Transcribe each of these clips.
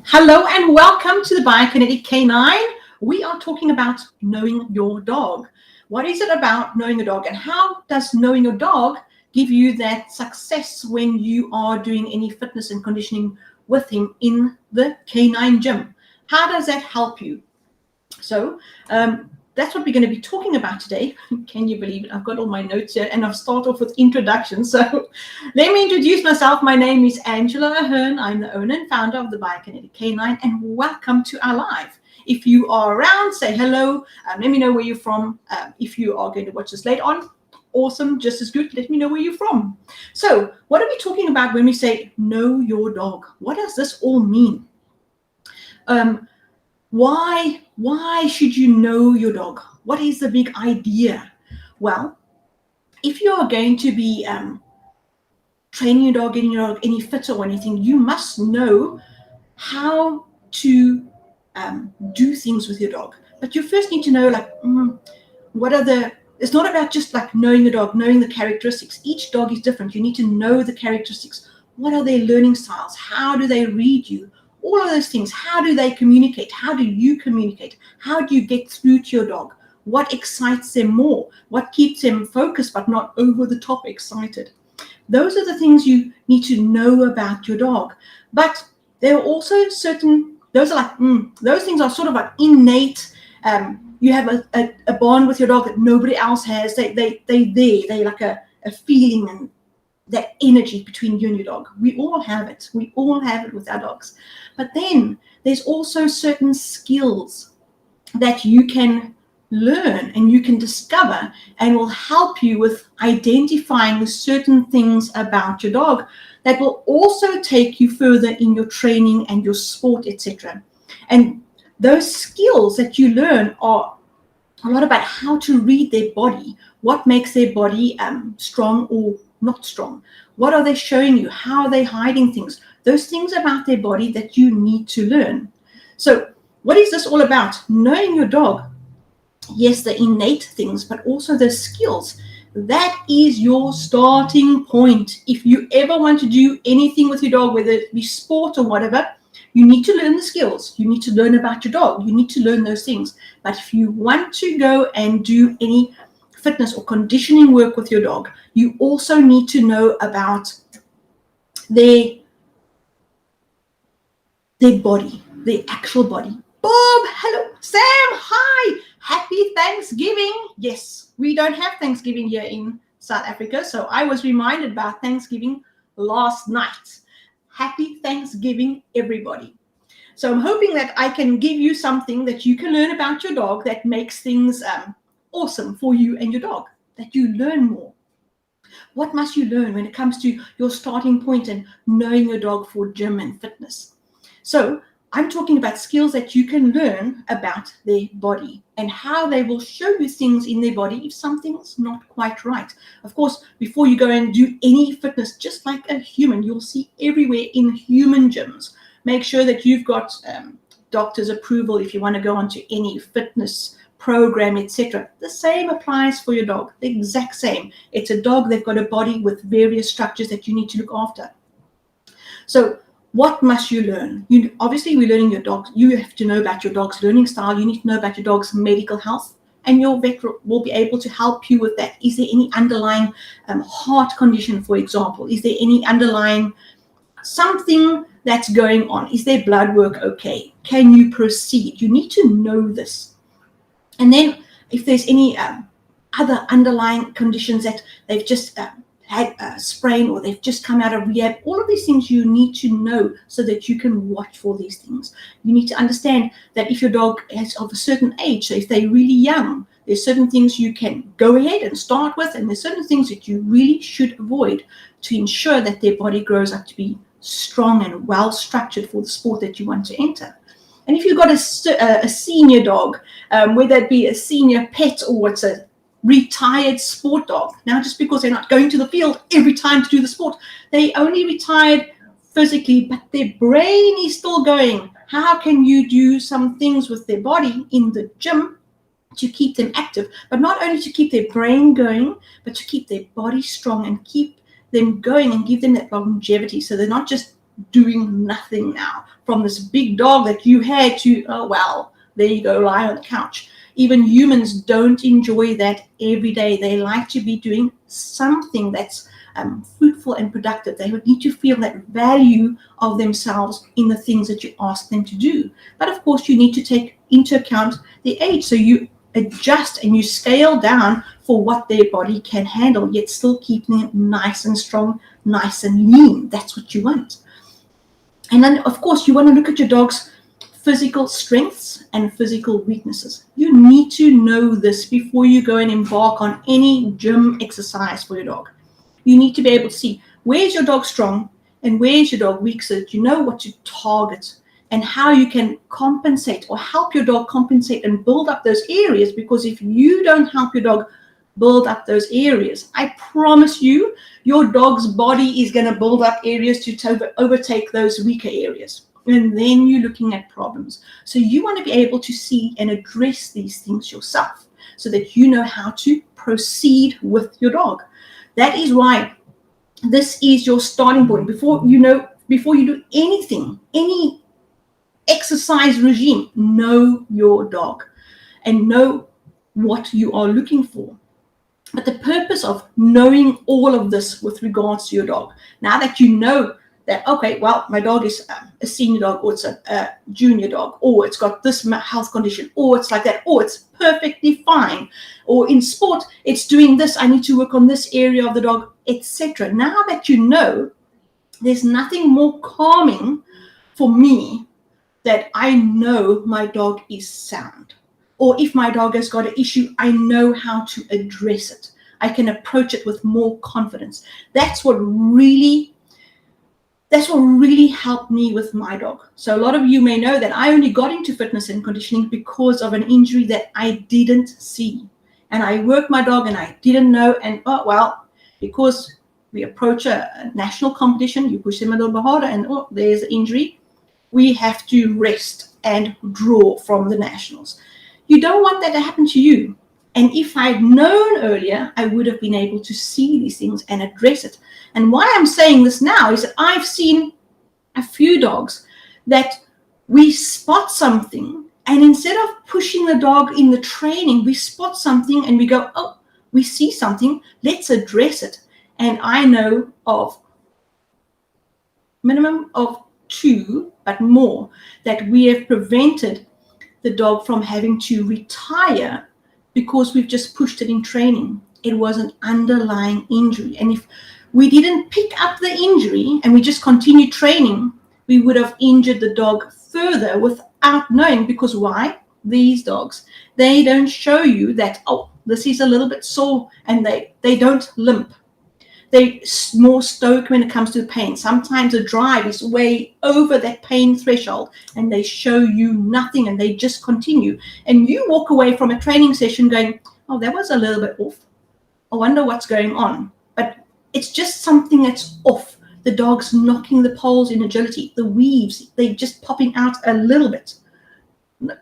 Hello and welcome to the Biokinetic Canine. We are talking about knowing your dog. What is it about knowing your dog, and how does knowing your dog give you that success when you are doing any fitness and conditioning with him in the canine gym? How does that help you? So that's what we're going to be talking about today. Can you believe it? I've got all my notes here and I've started off with introductions. So let me introduce myself. My name is Angela Ahern. I'm the owner and founder of the Biokinetic Canine, and welcome to our live. If you are around, say hello. Let me know where you're from. If you are going to watch this later on, awesome, just as good. Let me know where you're from. So what are we talking about when we say know your dog? What does this all mean? Why should you know your dog? What is the big idea? Well, if you are going to be training your dog, getting your dog any fitter or anything, you must know how to do things with your dog. But you first need to know, what are the, it's not about just like knowing the dog, knowing the characteristics. Each dog is different. You need to know the characteristics. What are their learning styles? How do they read you? All of those things. How do they communicate? How do you communicate? How do you get through to your dog? What excites them more? What keeps them focused but not over the top excited? Those are the things you need to know about your dog. But there are also certain, those things are sort of like innate. You have a bond with your dog that nobody else has. They're like a feeling and that energy between you and your dog. We all have it. We all have it with our dogs. But then there's also certain skills that you can learn and you can discover and will help you with identifying certain things about your dog that will also take you further in your training and your sport, etc. And those skills that you learn are a lot about how to read their body, what makes their body strong or not strong. What are they showing you? How are they hiding things? Those things about their body that you need to learn. So what is this all about? Knowing your dog. Yes, the innate things, but also the skills. That is your starting point. If you ever want to do anything with your dog, whether it be sport or whatever, you need to learn the skills. You need to learn about your dog. You need to learn those things. But if you want to go and do any fitness or conditioning work with your dog, you also need to know about their body, their actual body. Bob, hello. Sam, hi. Happy Thanksgiving. Yes, we don't have Thanksgiving here in South Africa, so I was reminded about Thanksgiving last night. Happy Thanksgiving, everybody. So I'm hoping that I can give you something that you can learn about your dog that makes things awesome for you and your dog, that you learn more. What must you learn when it comes to your starting point and knowing your dog for gym and fitness? So I'm talking about skills that you can learn about their body and how they will show you things in their body if something's not quite right. Of course, before you go and do any fitness, just like a human, you'll see everywhere in human gyms. Make sure that you've got doctor's approval if you want to go onto any fitness program, etc. The same applies for your dog, the exact same. It's a dog, they've got a body with various structures that you need to look after. So what must you learn? Obviously, we're learning your dog. You have to know about your dog's learning style. You need to know about your dog's medical health, and your vet will be able to help you with that. Is there any underlying heart condition, for example? Is there any underlying something that's going on? Is their blood work okay? Can you proceed? You need to know this. And then if there's any other underlying conditions that they've just had a sprain or they've just come out of rehab, all of these things you need to know so that you can watch for these things. You need to understand that if your dog is of a certain age, so if they're really young, there's certain things you can go ahead and start with, and there's certain things that you really should avoid to ensure that their body grows up to be strong and well structured for the sport that you want to enter. And if you've got a senior dog, whether it be a senior pet or it's a retired sport dog, now just because they're not going to the field every time to do the sport, they only retired physically, but their brain is still going. How can you do some things with their body in the gym to keep them active, but not only to keep their brain going, but to keep their body strong and keep them going and give them that longevity. So they're not just doing nothing now, from this big dog that you had to, oh, well, there you go, lie on the couch. Even humans don't enjoy that every day. They like to be doing something that's fruitful and productive. They would need to feel that value of themselves in the things that you ask them to do. But of course, you need to take into account the age. So you adjust and you scale down for what their body can handle, yet still keeping it nice and strong, nice and lean. That's what you want. And then, of course, you want to look at your dog's physical strengths and physical weaknesses. You need to know this before you go and embark on any gym exercise for your dog. You need to be able to see where's your dog strong and where's your dog weak, so that you know what to target and how you can compensate or help your dog compensate and build up those areas. Because if you don't help your dog build up those areas, I promise you, your dog's body is going to build up areas to overtake those weaker areas. And then you're looking at problems. So you want to be able to see and address these things yourself so that you know how to proceed with your dog. That is why this is your starting point. Before you do anything, any exercise regime, know your dog and know what you are looking for. But the purpose of knowing all of this with regards to your dog, now that you know that, okay, well, my dog is a senior dog, or it's a junior dog, or it's got this health condition, or it's like that, or it's perfectly fine, or in sport, it's doing this, I need to work on this area of the dog, etc. Now that you know, there's nothing more calming for me that I know my dog is sound. Or if my dog has got an issue, I know how to address it. I can approach it with more confidence. That's what really helped me with my dog. So a lot of you may know that I only got into fitness and conditioning because of an injury that I didn't see. And I worked my dog and I didn't know. And because we approach a national competition, you push them a little bit harder and there's an injury. We have to rest and draw from the nationals. You don't want that to happen to you. And if I'd known earlier, I would have been able to see these things and address it. And why I'm saying this now is that I've seen a few dogs that we spot something, and instead of pushing the dog in the training, we spot something and we go, oh, we see something, let's address it. And I know of minimum of 2, but more, that we have prevented the dog from having to retire because we've just pushed it in training. It was an underlying injury. And if we didn't pick up the injury and we just continued training, we would have injured the dog further without knowing. Because why? These dogs, they don't show you that, oh, this is a little bit sore, and they don't limp. They're more stoic when it comes to pain. Sometimes a drive is way over that pain threshold and they show you nothing and they just continue. And you walk away from a training session going, oh, that was a little bit off. I wonder what's going on. But it's just something that's off. The dog's knocking the poles in agility. The weaves, they're just popping out a little bit.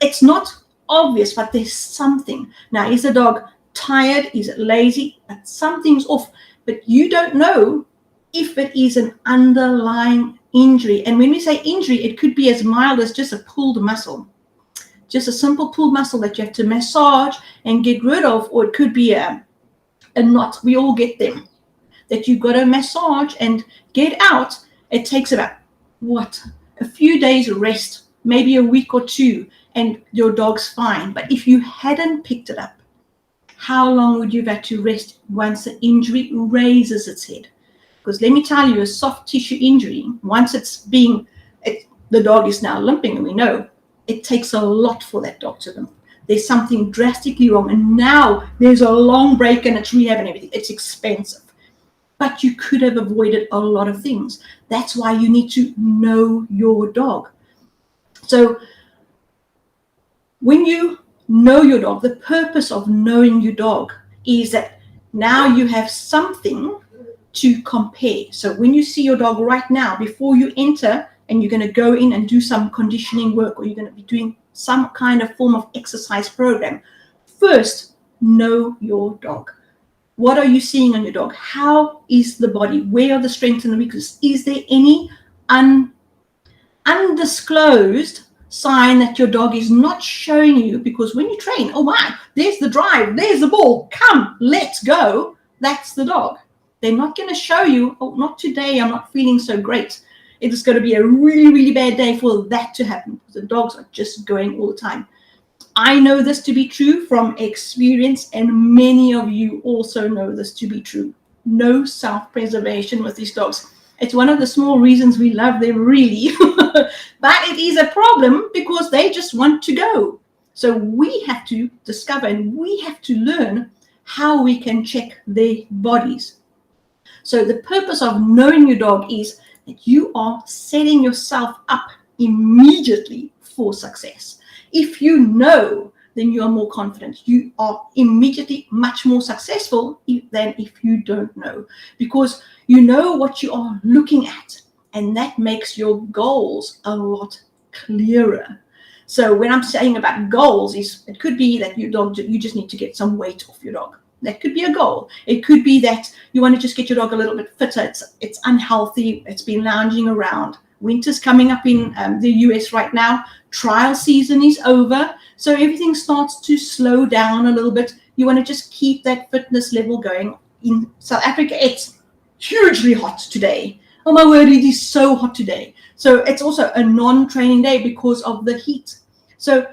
It's not obvious, but there's something. Now, is the dog tired? Is it lazy? But something's off. But you don't know if it is an underlying injury. And when we say injury, it could be as mild as just a pulled muscle. Just a simple pulled muscle that you have to massage and get rid of. Or it could be a knot. We all get them. That you've got to massage and get out. It takes about, a few days rest, maybe a week or 2, and your dog's fine. But if you hadn't picked it up, how long would you have had to rest once the injury raises its head? Because let me tell you, a soft tissue injury, once the dog is now limping, and we know it takes a lot for that dog to limp. There's something drastically wrong, and now there's a long break and it's rehab and everything. It's expensive. But you could have avoided a lot of things. That's why you need to know your dog. So when you know your dog, the purpose of knowing your dog is that now you have something to compare. So when you see your dog right now, before you enter and you're going to go in and do some conditioning work, or you're going to be doing some kind of form of exercise program, first know your dog. What are you seeing on your dog? How is the body? Where are the strengths and the weaknesses? Is there any undisclosed sign that your dog is not showing you? Because when you train, oh wow, there's the drive, there's the ball, come, let's go. That's the dog. They're not going to show you, oh, not today, I'm not feeling so great. It is going to be a really, really bad day for that to happen. The dogs are just going all the time. I know this to be true from experience, and many of you also know this to be true. No self-preservation with these dogs. It's one of the small reasons we love them, really. But it is a problem because they just want to go. So we have to discover and we have to learn how we can check their bodies. So the purpose of knowing your dog is that you are setting yourself up immediately for success. If you know, then you are more confident. You are immediately much more successful than if you don't know, because you know what you are looking at, and that makes your goals a lot clearer. So when I'm saying about goals, it could be that you just need to get some weight off your dog. That could be a goal. It could be that you want to just get your dog a little bit fitter. It's unhealthy. It's been lounging around. Winter's coming up in the US right now. Trial season is over. So everything starts to slow down a little bit. You want to just keep that fitness level going. In South Africa, it's hugely hot today. Oh my word, it is so hot today. So it's also a non-training day because of the heat. So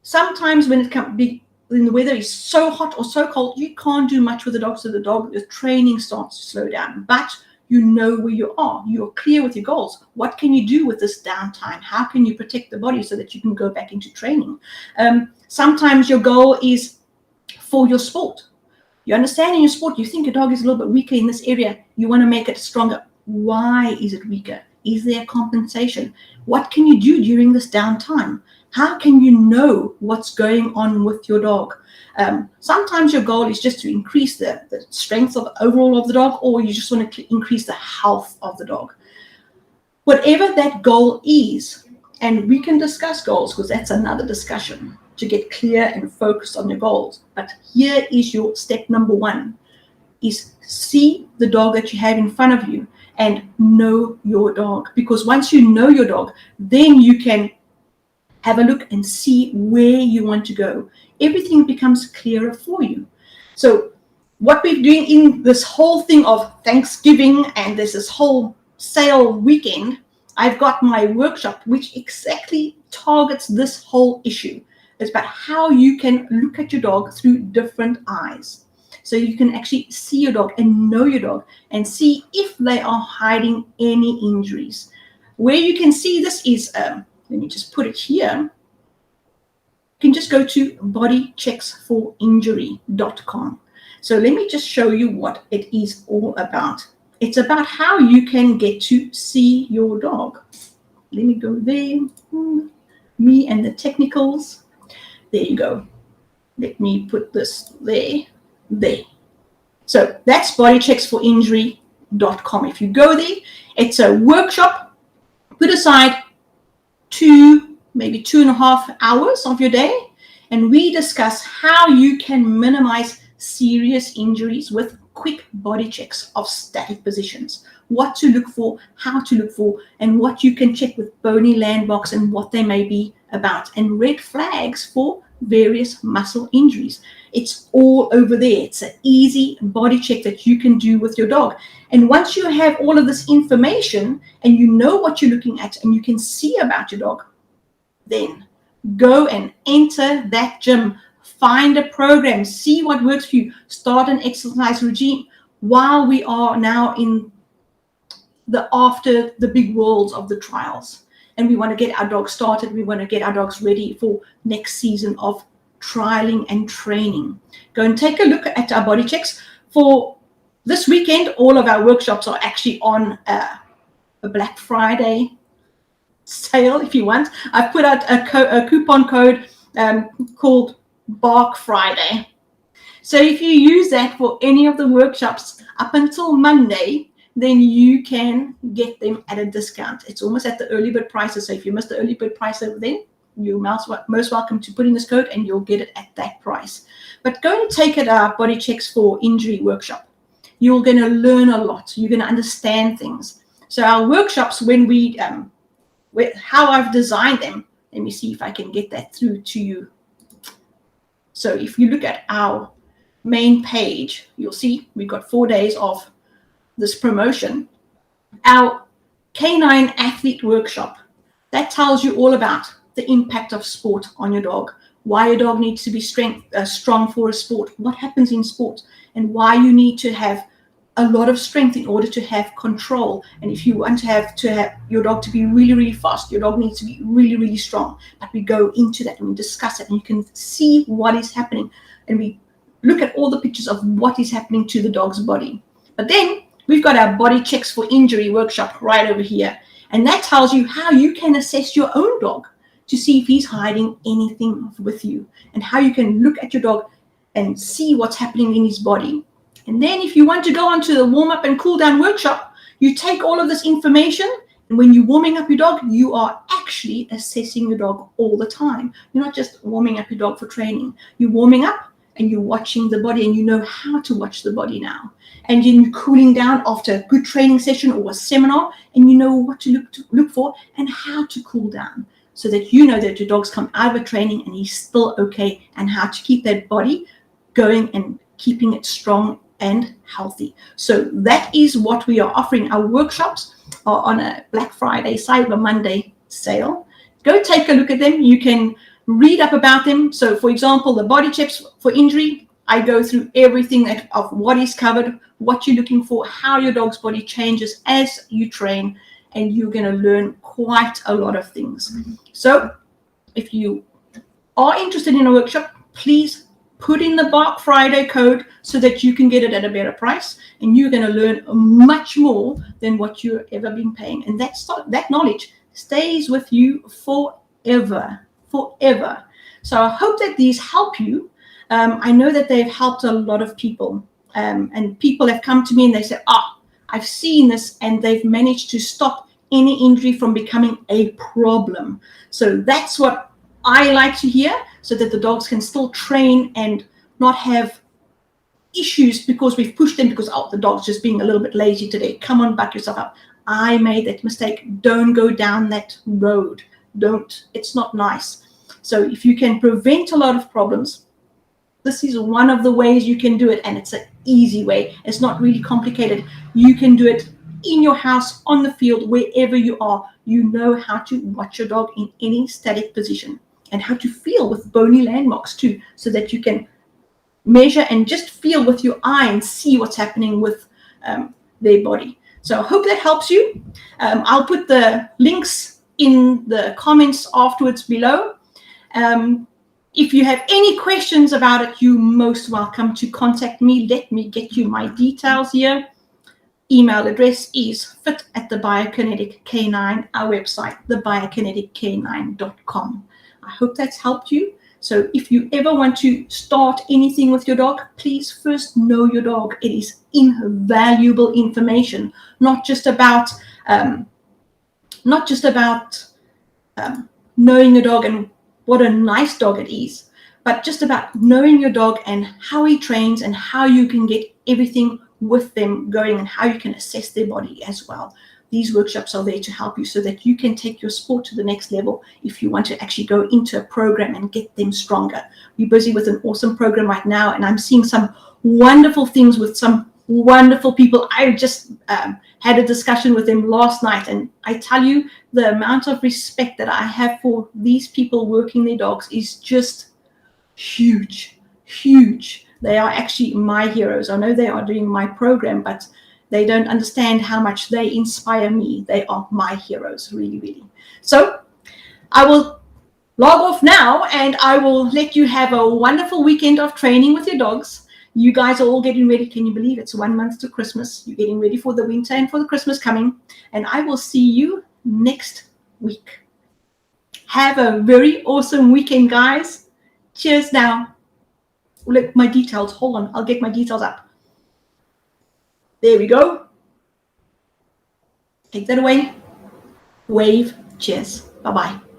sometimes when the weather is so hot or so cold, you can't do much with the dog. So the training starts to slow down. But you know where you are. You're clear with your goals. What can you do with this downtime? How can you protect the body so that you can go back into training? Sometimes your goal is for your sport. You understand in your sport, you think your dog is a little bit weaker in this area. You want to make it stronger. Why is it weaker? Is there compensation? What can you do during this downtime? How can you know what's going on with your dog? Sometimes your goal is just to increase the strength of overall of the dog, or you just want to increase the health of the dog. Whatever that goal is, and we can discuss goals because that's another discussion to get clear and focused on your goals. But here is your step number one, is see the dog that you have in front of you and know your dog. Because once you know your dog, then you can have a look and see where you want to go. Everything becomes clearer for you. So what we're doing in this whole thing of Thanksgiving and there's this whole sale weekend, I've got my workshop which exactly targets this whole issue. It's about how you can look at your dog through different eyes. So you can actually see your dog and know your dog and see if they are hiding any injuries. Where you can see this is, let me just put it here. You can just go to bodychecksforinjury.com. So let me just show you what it is all about. It's about how you can get to see your dog. Let me go there. Me and the technicals. There you go. Let me put this there. There. So that's bodychecksforinjury.com. If you go there, it's a workshop. Put aside 2, maybe 2.5 hours of your day, and we discuss how you can minimize serious injuries with quick body checks of static positions, what to look for, how to look for, and what you can check with bony landmarks and what they may be about, and red flags for various muscle injuries. It's all over there. It's an easy body check that you can do with your dog. And once you have all of this information and you know what you're looking at and you can see about your dog, then go and enter that gym. Find a program, see what works for you, start an exercise regime while we are now in after the big worlds of the trials. And we want to get our dogs started. We want to get our dogs ready for next season of trialing and training. Go and take a look at our body checks. For this weekend, all of our workshops are actually on a Black Friday sale, if you want. I've put out a coupon code called Bark Friday. So if you use that for any of the workshops up until Monday, then you can get them at a discount. It's almost at the early bird prices. So if you missed the early bird price over then, you're most welcome to put in this code and you'll get it at that price. But go and take it our Body Checks for Injury workshop. You're going to learn a lot. You're going to understand things. So our workshops, when we, how I've designed them, let me see if I can get that through to you. So if you look at our main page, you'll see we've got 4 days of this promotion. Our Canine Athlete Workshop, that tells you all about the impact of sport on your dog, why your dog needs to be strong for a sport, what happens in sport, and why you need to have a lot of strength in order to have control. And if you want to have your dog to be really, really fast, your dog needs to be really, really strong. But we go into that and we discuss it, and you can see what is happening. And we look at all the pictures of what is happening to the dog's body. But then we've got our Body Checks for Injury workshop right over here. And that tells you how you can assess your own dog to see if he's hiding anything with you, and how you can look at your dog and see what's happening in his body. And then if you want to go on to the warm-up and cool-down workshop, you take all of this information, and when you're warming up your dog, you are actually assessing your dog all the time. You're not just warming up your dog for training. You're warming up and you're watching the body, and you know how to watch the body now. And you're cooling down after a good training session or a seminar, and you know what to look for and how to cool down, so that you know that your dog's come out of a training and he's still okay, and how to keep that body going and keeping it strong and healthy. So that is what we are offering. Our workshops are on a Black Friday, Cyber Monday sale. Go take a look at them. You can read up about them. So for example, the Body Checks for Injury, I go through everything of what is covered, what you're looking for, how your dog's body changes as you train, and you're going to learn quite a lot of things. So if you are interested in a workshop, please put in the Black Friday code so that you can get it at a better price, and you're going to learn much more than what you've ever been paying. And that knowledge stays with you forever. So I hope that these help you. I know that they've helped a lot of people, and people have come to me and they say, I've seen this, and they've managed to stop any injury from becoming a problem. So that's what I like to hear, so that the dogs can still train and not have issues because we've pushed them because, the dog's just being a little bit lazy today. Come on, back yourself up. I made that mistake. Don't go down that road. Don't. It's not nice. So if you can prevent a lot of problems, this is one of the ways you can do it, and it's an easy way. It's not really complicated. You can do it in your house, on the field, wherever you are. You know how to watch your dog in any static position, and how to feel with bony landmarks too, so that you can measure and just feel with your eye and see what's happening with their body. So I hope that helps you. I'll put the links in the comments afterwards below. If you have any questions about it, you're most welcome to contact me. Let me get you my details here. Email address is fit@thebiokinetic K9, our website, thebiokinetick9.com. I hope that's helped you. So if you ever want to start anything with your dog, please first know your dog. It is invaluable information, not just about knowing your dog and what a nice dog it is, but just about knowing your dog and how he trains and how you can get everything with them going, and how you can assess their body as well. These workshops are there to help you so that you can take your sport to the next level if you want to actually go into a program and get them stronger. We're busy with an awesome program right now, and I'm seeing some wonderful things with some wonderful people. I just had a discussion with them last night, and I tell you, the amount of respect that I have for these people working their dogs is just huge. They are actually my heroes. I know they are doing my program, but they don't understand how much they inspire me. They are my heroes, really. So I will log off now, and I will let you have a wonderful weekend of training with your dogs. You guys are all getting ready. Can you believe it's 1 month to Christmas? You're getting ready for the winter and for the Christmas coming. And I will see you next week. Have a very awesome weekend, guys. Cheers now. Look, my details. Hold on. I'll get my details up. There we go. Take that away. Wave. Cheers. Bye-bye.